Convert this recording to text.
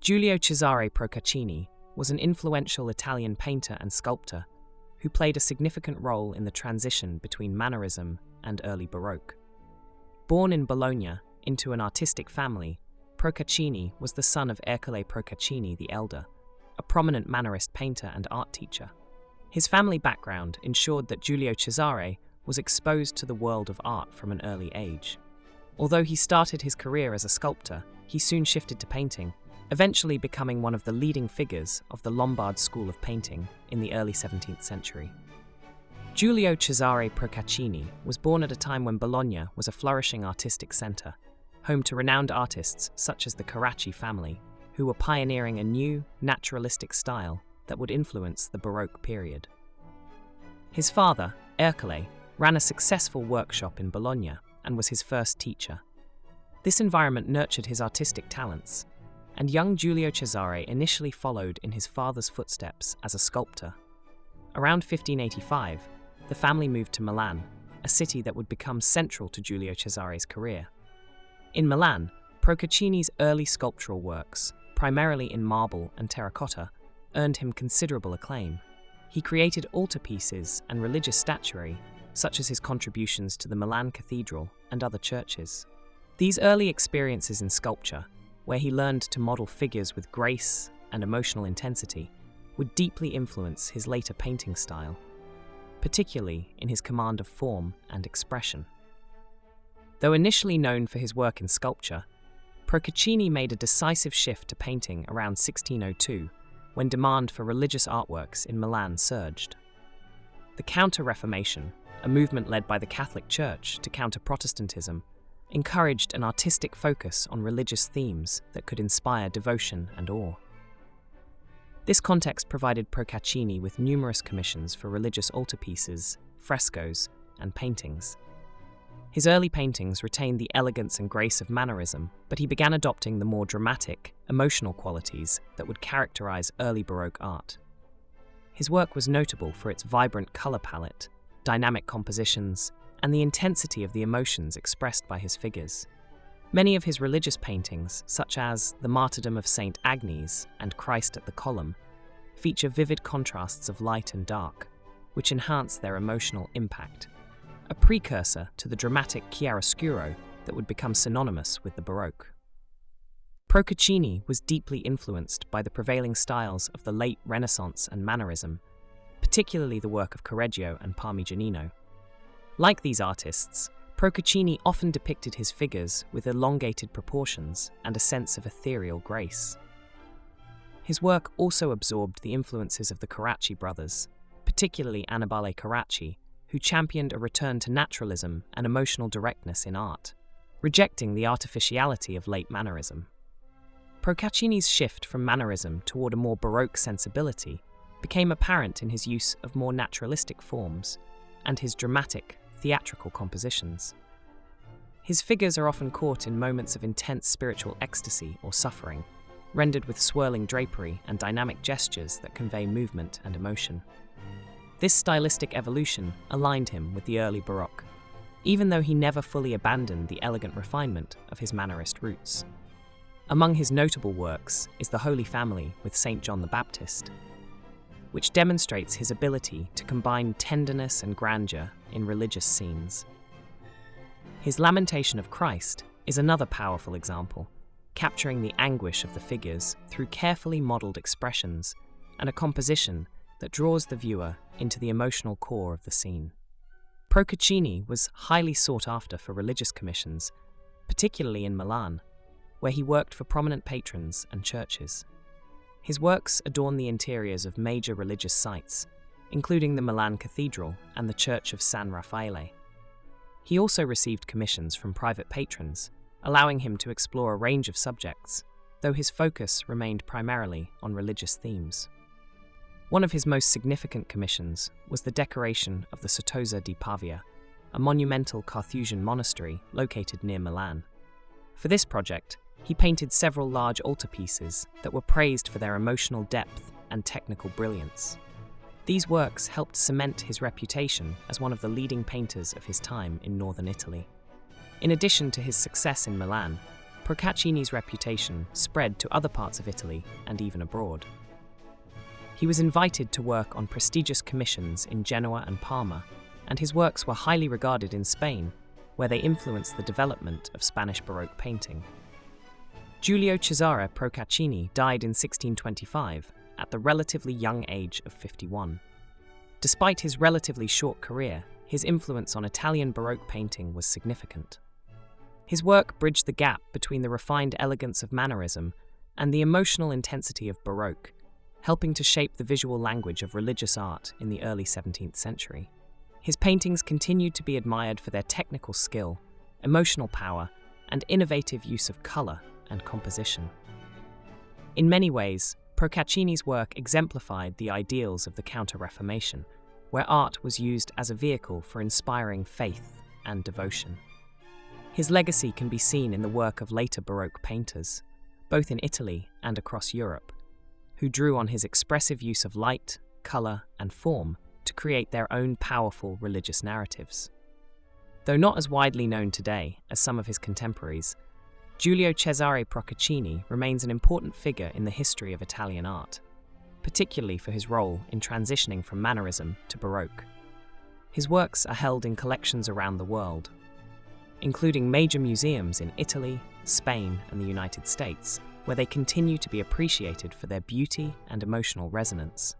Giulio Cesare Procaccini was an influential Italian painter and sculptor who played a significant role in the transition between Mannerism and early Baroque. Born in Bologna into an artistic family, Procaccini was the son of Ercole Procaccini the Elder, a prominent Mannerist painter and art teacher. His family background ensured that Giulio Cesare was exposed to the world of art from an early age. Although he started his career as a sculptor, he soon shifted to painting, eventually becoming one of the leading figures of the Lombard school of painting in the early 17th century. Giulio Cesare Procaccini was born at a time when Bologna was a flourishing artistic centre, home to renowned artists such as the Carracci family, who were pioneering a new, naturalistic style that would influence the Baroque period. His father, Ercole, ran a successful workshop in Bologna and was his first teacher. This environment nurtured his artistic talents, and young Giulio Cesare initially followed in his father's footsteps as a sculptor. Around 1585, the family moved to Milan, a city that would become central to Giulio Cesare's career. In Milan, Procaccini's early sculptural works, primarily in marble and terracotta, earned him considerable acclaim. He created altarpieces and religious statuary, such as his contributions to the Milan Cathedral and other churches. These early experiences in sculpture, where he learned to model figures with grace and emotional intensity, would deeply influence his later painting style, particularly in his command of form and expression. Though initially known for his work in sculpture, Procaccini made a decisive shift to painting around 1602, when demand for religious artworks in Milan surged. The Counter-Reformation, a movement led by the Catholic Church to counter Protestantism, encouraged an artistic focus on religious themes that could inspire devotion and awe. This context provided Procaccini with numerous commissions for religious altarpieces, frescoes, and paintings. His early paintings retained the elegance and grace of Mannerism, but he began adopting the more dramatic, emotional qualities that would characterize early Baroque art. His work was notable for its vibrant color palette, dynamic compositions, and the intensity of the emotions expressed by his figures. Many of his religious paintings, such as the Martyrdom of Saint Agnes and Christ at the Column, feature vivid contrasts of light and dark, which enhance their emotional impact, a precursor to the dramatic chiaroscuro that would become synonymous with the Baroque. Procaccini was deeply influenced by the prevailing styles of the late Renaissance and Mannerism, particularly the work of Correggio and Parmigianino. Like these artists, Procaccini often depicted his figures with elongated proportions and a sense of ethereal grace. His work also absorbed the influences of the Carracci brothers, particularly Annibale Carracci, who championed a return to naturalism and emotional directness in art, rejecting the artificiality of late Mannerism. Procaccini's shift from Mannerism toward a more Baroque sensibility became apparent in his use of more naturalistic forms and his dramatic, theatrical compositions. His figures are often caught in moments of intense spiritual ecstasy or suffering, rendered with swirling drapery and dynamic gestures that convey movement and emotion. This stylistic evolution aligned him with the early Baroque, even though he never fully abandoned the elegant refinement of his Mannerist roots. Among his notable works is the Holy Family with Saint John the Baptist, which demonstrates his ability to combine tenderness and grandeur in religious scenes. His Lamentation of Christ is another powerful example, capturing the anguish of the figures through carefully modeled expressions and a composition that draws the viewer into the emotional core of the scene. Procaccini was highly sought after for religious commissions, particularly in Milan, where he worked for prominent patrons and churches. His works adorn the interiors of major religious sites, including the Milan Cathedral and the Church of San Raffaele. He also received commissions from private patrons, allowing him to explore a range of subjects, though his focus remained primarily on religious themes. One of his most significant commissions was the decoration of the Certosa di Pavia, a monumental Carthusian monastery located near Milan. For this project, he painted several large altarpieces that were praised for their emotional depth and technical brilliance. These works helped cement his reputation as one of the leading painters of his time in northern Italy. In addition to his success in Milan, Procaccini's reputation spread to other parts of Italy and even abroad. He was invited to work on prestigious commissions in Genoa and Parma, and his works were highly regarded in Spain, where they influenced the development of Spanish Baroque painting. Giulio Cesare Procaccini died in 1625 at the relatively young age of 51. Despite his relatively short career, his influence on Italian Baroque painting was significant. His work bridged the gap between the refined elegance of Mannerism and the emotional intensity of Baroque, helping to shape the visual language of religious art in the early 17th century. His paintings continued to be admired for their technical skill, emotional power, and innovative use of color and composition. In many ways, Procaccini's work exemplified the ideals of the Counter-Reformation, where art was used as a vehicle for inspiring faith and devotion. His legacy can be seen in the work of later Baroque painters, both in Italy and across Europe, who drew on his expressive use of light, color, and form to create their own powerful religious narratives. Though not as widely known today as some of his contemporaries, Giulio Cesare Procaccini remains an important figure in the history of Italian art, particularly for his role in transitioning from Mannerism to Baroque. His works are held in collections around the world, including major museums in Italy, Spain, and the United States, where they continue to be appreciated for their beauty and emotional resonance.